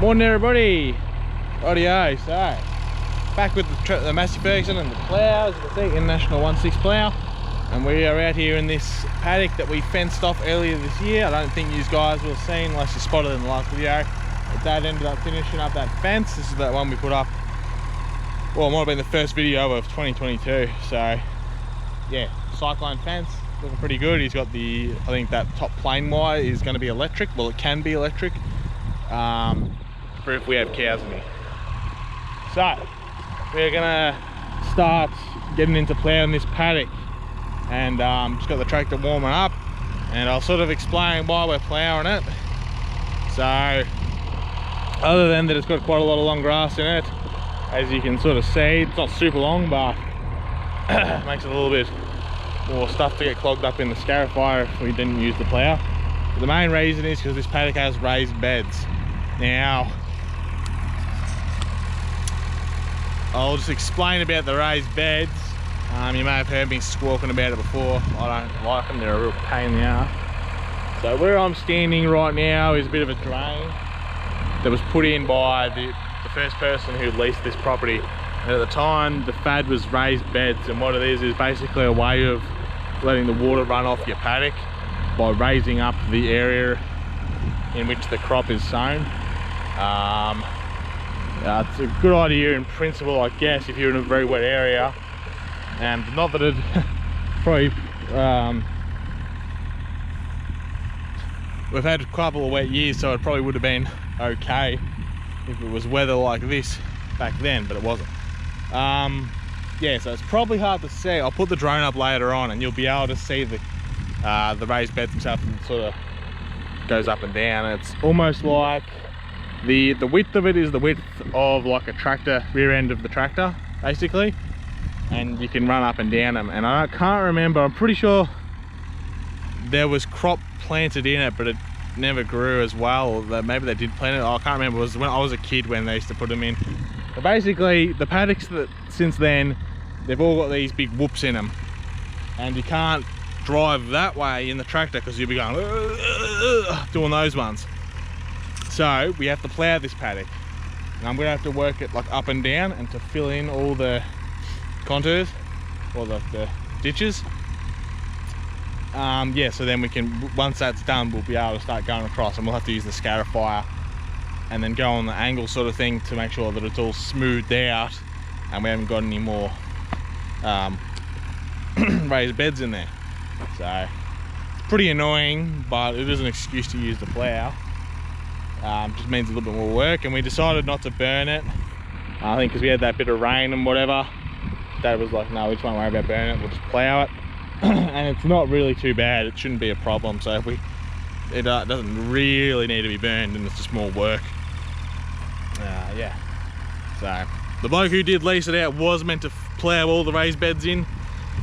Morning everybody. Rightio, so back with the Massey Ferguson and the plough, as you can see, International 1.6 plough, and we are out here in this paddock that we fenced off earlier this year. I don't think you guys will have seen unless you spotted it in the last video. But Dad ended up finishing up that fence. This is that one we put up, well, it might have been the first video of 2022. So yeah, cyclone fence, looking pretty good. He's got the, I think that top plain wire is going to be electric. Well, it can be electric for if we have cows in here. So we're gonna start getting into ploughing this paddock, and just got the tractor warming up, and I'll sort of explain why we're ploughing it. So other than that, it's got quite a lot of long grass in it, as you can sort of see. It's not super long, but it makes it a little bit more stuff to get clogged up in the scarifier if we didn't use the plough. But the main reason is because this paddock has raised beds. Now I'll just explain about the raised beds. You may have heard me squawking about it before. I don't like them, they're a real pain in the ass. So where I'm standing right now is a bit of a drain that was put in by the first person who leased this property. And at the time, the FAD was raised beds, and what it is basically a way of letting the water run off your paddock by raising up the area in which the crop is sown. It's a good idea in principle, I guess, if you're in a very wet area, and not that it probably we've had a couple of wet years, so it probably would have been okay if it was weather like this back then, but it wasn't. Yeah, so it's probably hard to see. I'll put the drone up later on and you'll be able to see the raised beds themselves, and sort of goes up and down. It's almost like the width of it is the width of like a tractor, rear end of the tractor basically, and you can run up and down them. And I can't remember, I'm pretty sure there was crop planted in it, but it never grew as well. Maybe they did plant it, I can't remember. It was when I was a kid when they used to put them in. But basically the paddocks that since then, they've all got these big whoops in them, and you can't drive that way in the tractor because you'll be going doing those ones. So we have to plough this paddock, and I'm going to have to work it like up and down and to fill in all the contours or the ditches. Yeah, so then we can, once that's done, we'll be able to start going across, and we'll have to use the scarifier and then go on the angle sort of thing to make sure that it's all smoothed out and we haven't got any more raised beds in there. So it's pretty annoying, but it is an excuse to use the plough. Just means a little bit more work, and we decided not to burn it. I think because we had that bit of rain and whatever, Dad was like, no, we just won't worry about burning it, we'll just plough it. And it's not really too bad, it shouldn't be a problem. So if it doesn't really need to be burned, and it's just more work. Yeah, so the bloke who did lease it out was meant to plough all the raised beds in.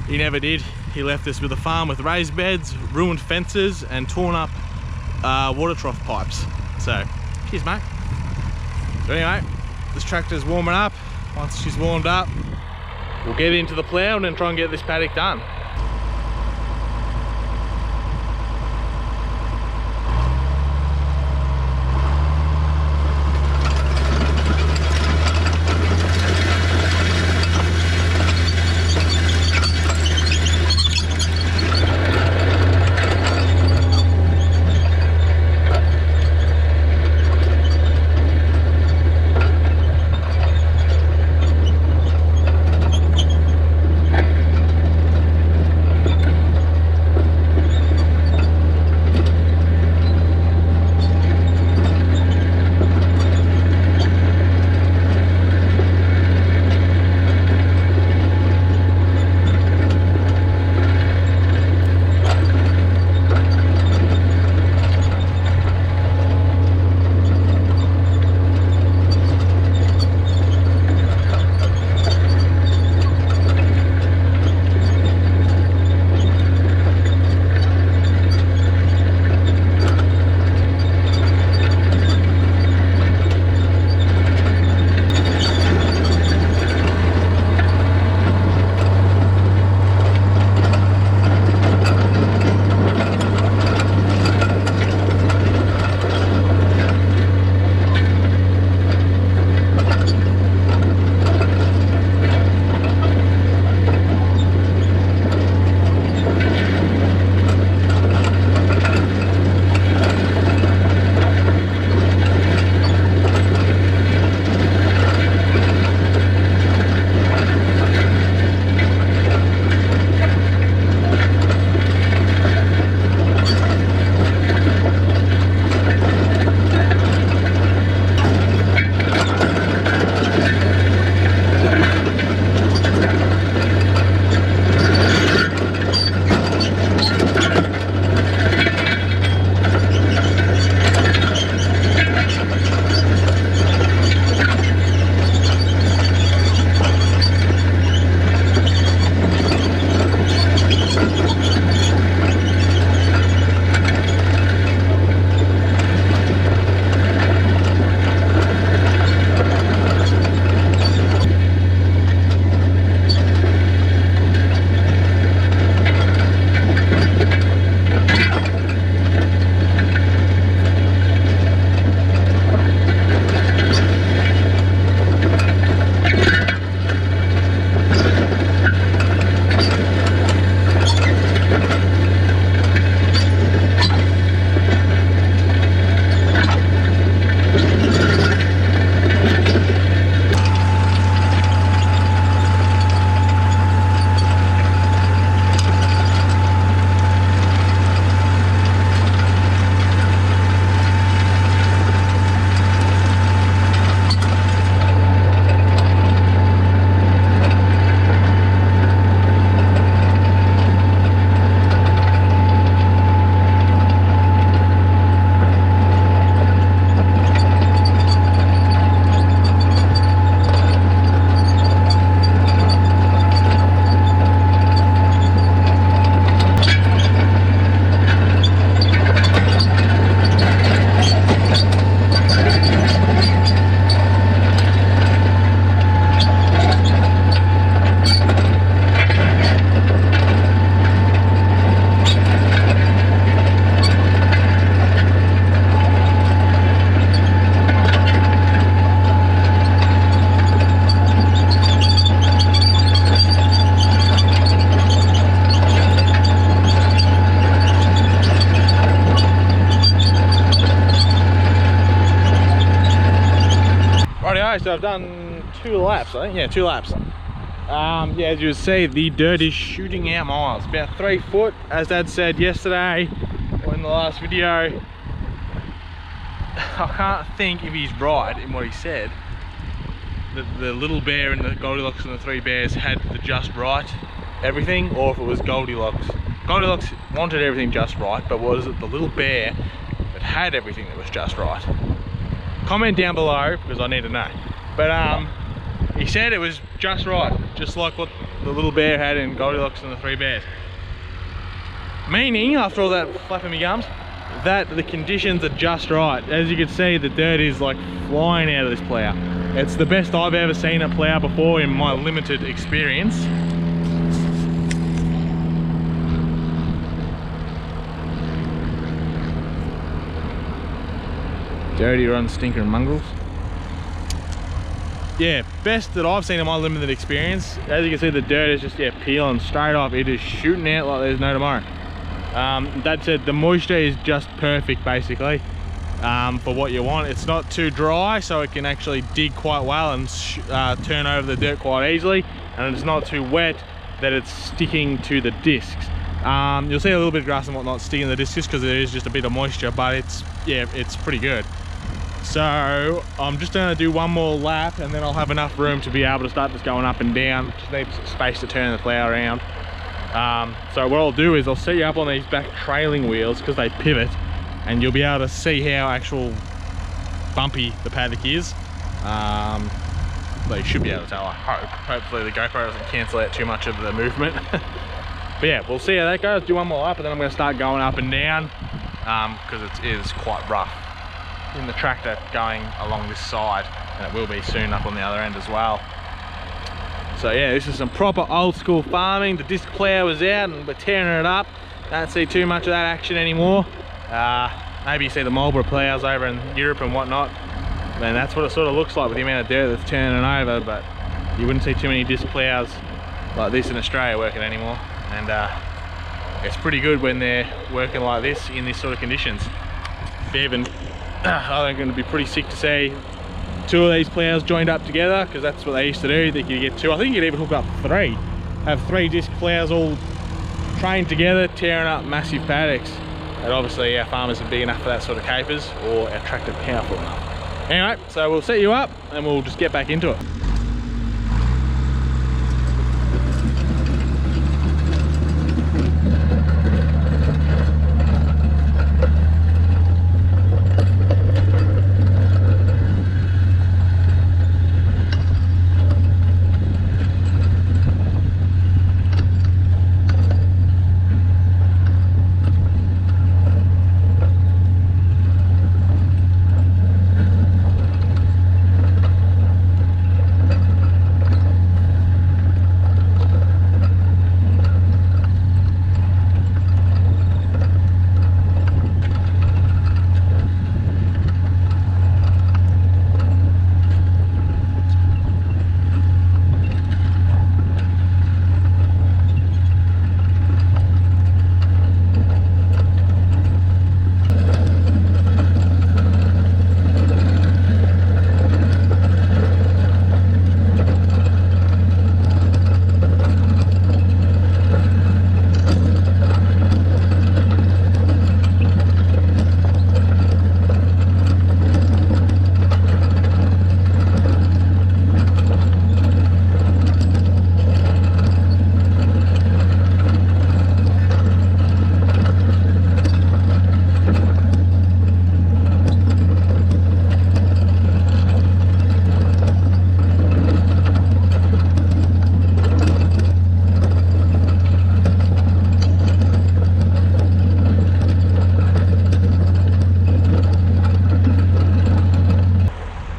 He never did. He left us with a farm with raised beds, ruined fences, and torn up water trough pipes. So cheers, mate. So anyway, this tractor's warming up. Once she's warmed up, we'll get into the plough and then try and get this paddock done. Rightio, so I've done 2 laps, I think. Yeah, 2 laps. Yeah, as you see, the dirt is shooting out miles, about 3 foot, as Dad said yesterday or in the last video. I can't think if he's right in what he said. The little bear and the Goldilocks and the 3 bears had the just right everything, or if it was Goldilocks. Goldilocks wanted everything just right, but was it the little bear that had everything that was just right? Comment down below, because I need to know. But he said it was just right, just like what the little bear had in Goldilocks and the 3 bears. Meaning, after all that flapping me gums, that the conditions are just right. As you can see, the dirt is like flying out of this plough. It's the best I've ever seen a plough before in my limited experience. Dirty run stinker and mongrels. Yeah, best that I've seen in my limited experience. As you can see, the dirt is just peeling straight off. It is shooting out like there's no tomorrow. Dad said the moisture is just perfect basically for what you want. It's not too dry, so it can actually dig quite well and turn over the dirt quite easily, and it's not too wet that it's sticking to the discs. You'll see a little bit of grass and whatnot sticking to the discs because there is just a bit of moisture, but it's pretty good. So I'm just going to do 1 more lap and then I'll have enough room to be able to start just going up and down. Just need some space to turn the plough around. So what I'll do is I'll set you up on these back trailing wheels because they pivot, and you'll be able to see how actual bumpy the paddock is. But you should be able to tell, I hope. Hopefully the GoPro doesn't cancel out too much of the movement. But yeah, we'll see how that goes. Do 1 more lap and then I'm going to start going up and down because it is quite rough in the tractor going along this side, and it will be soon up on the other end as well. So yeah, this is some proper old school farming. The disc plough is out and we're tearing it up. Don't see too much of that action anymore. Maybe you see the Marlboro ploughs over in Europe and whatnot, and that's what it sort of looks like with the amount of dirt that's turning over, but you wouldn't see too many disc ploughs like this in Australia working anymore. And it's pretty good when they're working like this in these sort of conditions. Even, I think it'd be pretty sick to see 2 of these ploughs joined up together, because that's what they used to do. They could get 2, I think you could even hook up 3, have 3 disc ploughs all trained together, tearing up massive paddocks. And obviously our farmers are big enough for that sort of capers, or our tractor powerful enough. Anyway, so we'll set you up and we'll just get back into it.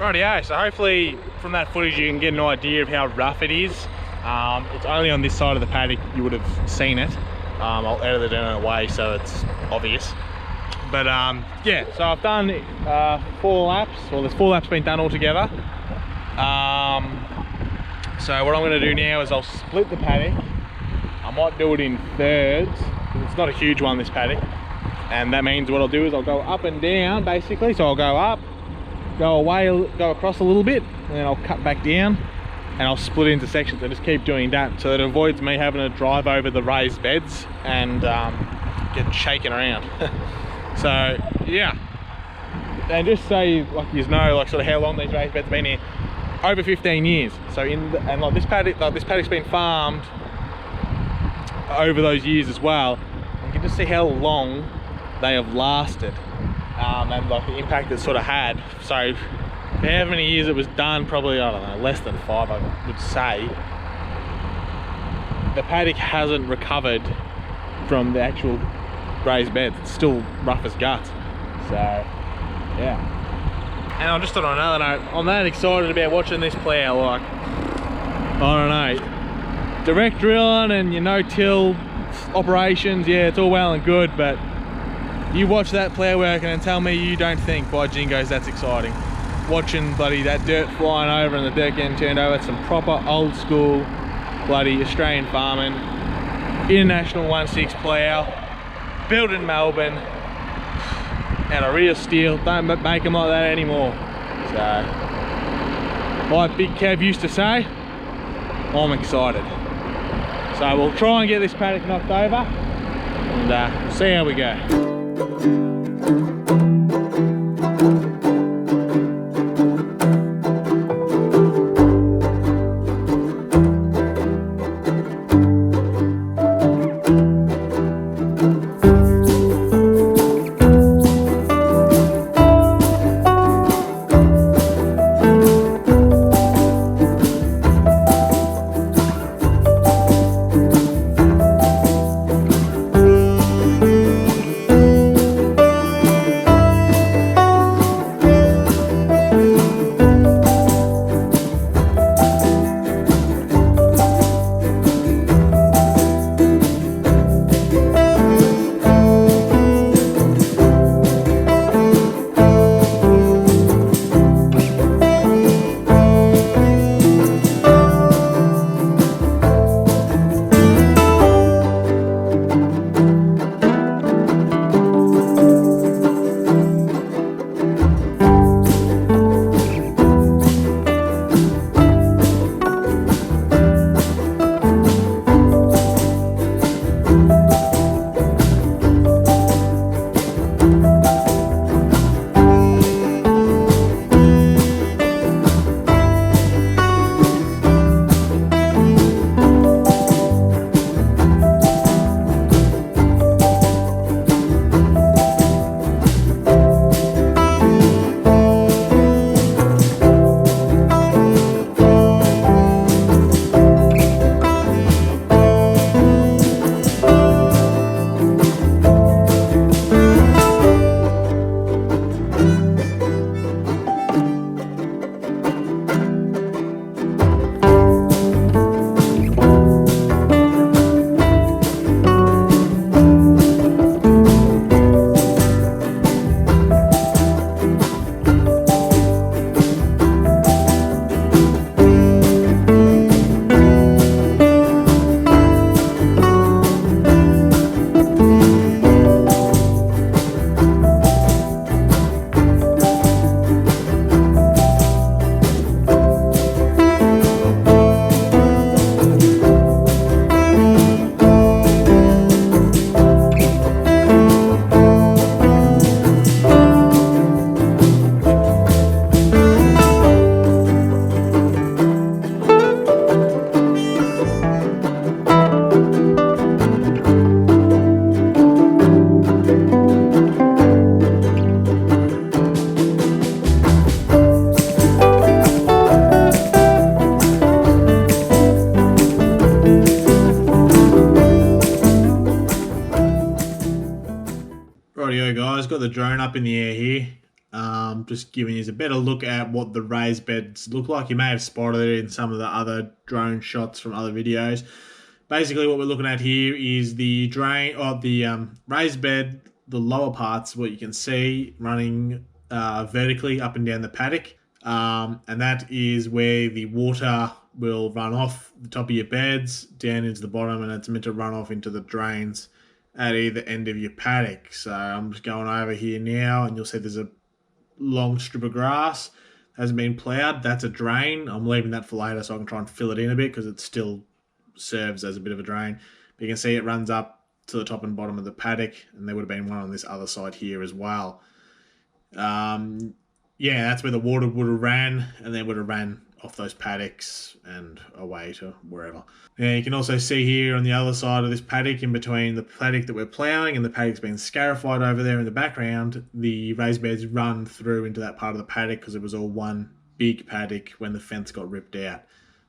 Rightio, so hopefully from that footage you can get an idea of how rough it is. It's only on this side of the paddock you would have seen it. I'll edit it in a way so it's obvious. But yeah, so I've done 4 laps. Well, there's 4 laps been done altogether. So what I'm going to do now is I'll split the paddock. I might do it in thirds, because it's not a huge one, this paddock. And that means what I'll do is I'll go up and down basically. So I'll go up, go across a little bit, and then I'll cut back down, and I'll split into sections. I just keep doing that, so that it avoids me having to drive over the raised beds and get shaken around. So yeah, and just say, like, you know, like sort of how long these raised beds have been here. Over 15 years. So like this paddock's been farmed over those years as well. You can just see how long they have lasted, and like the impact it's sort of had. So for how many years it was done, probably, I don't know, less than 5, I would say. The paddock hasn't recovered from the actual raised beds. It's still rough as guts. So yeah. And I just thought on another note, I'm that excited about watching this plough. Like, I don't know, direct drilling and your no-till operations, yeah, it's all well and good, but you watch that plough working and tell me you don't think, by jingoes, that's exciting. Watching bloody that dirt flying over and the dirt getting turned over, it's some proper old school bloody Australian farming, international 1/6 plough, built in Melbourne, out of real steel. Don't make them like that anymore. So, like Big Kev used to say, I'm excited. So we'll try and get this paddock knocked over, and we'll see how we go. Rightio guys, got the drone up in the air here. Just giving you a better look at what the raised beds look like. You may have spotted it in some of the other drone shots from other videos. Basically what we're looking at here is the drain, or the raised bed, the lower parts, what you can see running vertically up and down the paddock. And that is where the water will run off the top of your beds down into the bottom, and it's meant to run off into the drains at either end of your paddock. So I'm just going over here now, and you'll see there's a long strip of grass hasn't been ploughed. That's a drain. I'm leaving that for later so I can try and fill it in a bit because it still serves as a bit of a drain. But you can see it runs up to the top and bottom of the paddock, and there would have been one on this other side here as well. Yeah, that's where the water would have ran, and then would have ran off those paddocks and away to wherever. Yeah, you can also see here on the other side of this paddock, in between the paddock that we're ploughing and the paddock's been scarified over there in the background, the raised beds run through into that part of the paddock because it was all one big paddock when the fence got ripped out.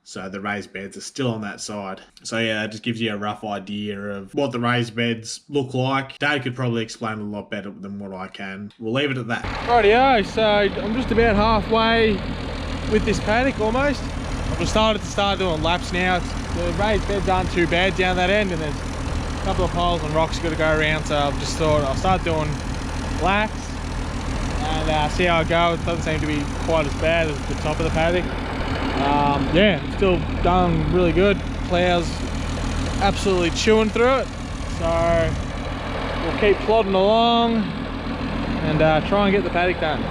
So the raised beds are still on that side. So yeah, that just gives you a rough idea of what the raised beds look like. Dave could probably explain a lot better than what I can. We'll leave it at that. Rightio, so I'm just about halfway with this paddock almost. I've just started doing laps now. The raised beds aren't too bad down that end, and there's a couple of poles and rocks got to go around, so I've just thought I'll start doing laps and see how I go. It doesn't seem to be quite as bad as the top of the paddock. Yeah, still done really good. Plough's absolutely chewing through it, so we'll keep plodding along and try and get the paddock done.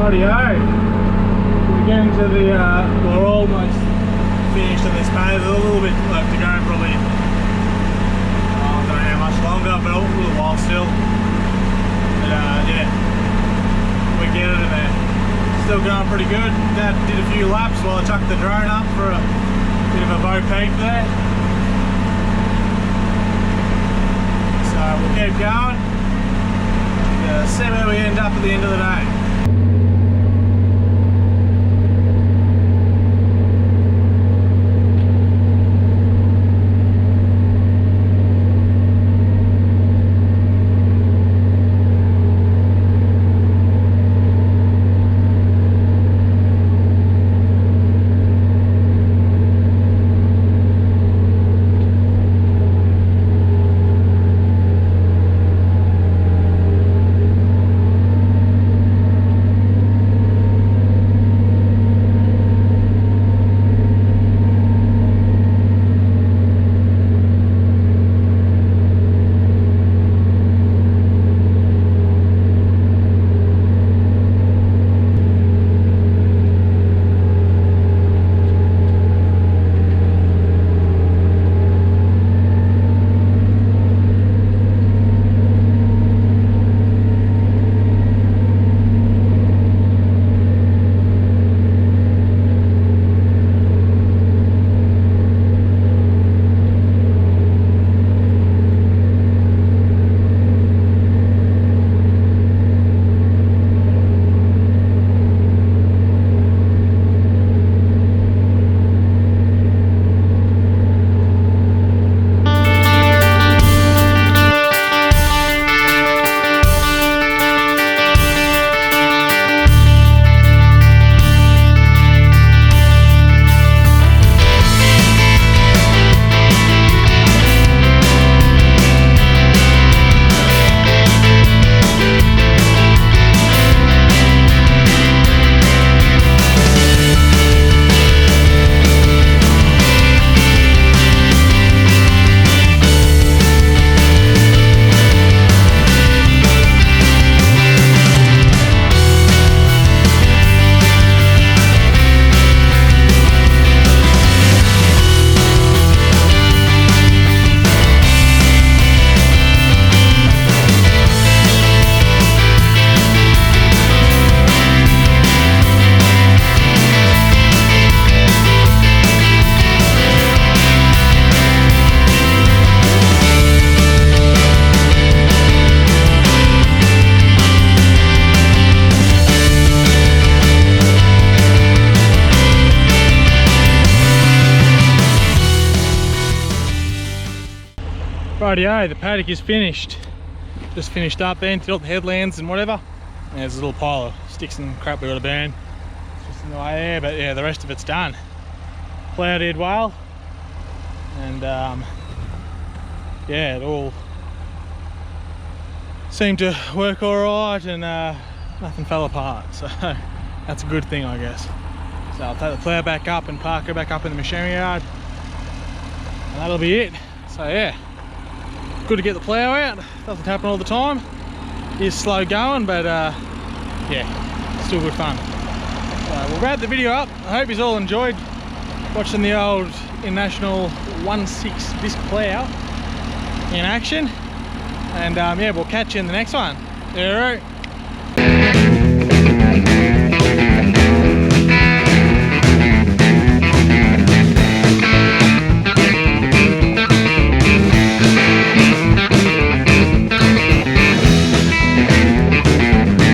Rightio, we're getting to the, we're almost finished on this pad. There's a little bit left to go, probably, I don't know how much longer, but a little while still. But yeah, we get it in there. Still going pretty good. Dad did a few laps while I tucked the drone up for a bit of a bow peak there. So we'll keep going. See where we end up at the end of the day. Rightio, the paddock is finished. Just finished up then, did all the headlands and whatever. And there's a little pile of sticks and crap we got to burn. It's just in the way there, but yeah, the rest of it's done. Plough did well. And yeah, it all seemed to work all right, and nothing fell apart. So that's a good thing, I guess. So I'll take the plough back up and park her back up in the machinery yard, and that'll be it. So yeah, good to get the plough out. Doesn't happen all the time. It is slow going, but yeah, still good fun. So we'll wrap the video up. I hope you all enjoyed watching the old International 1/6 disc plough in action. And yeah, we'll catch you in the next one. All right.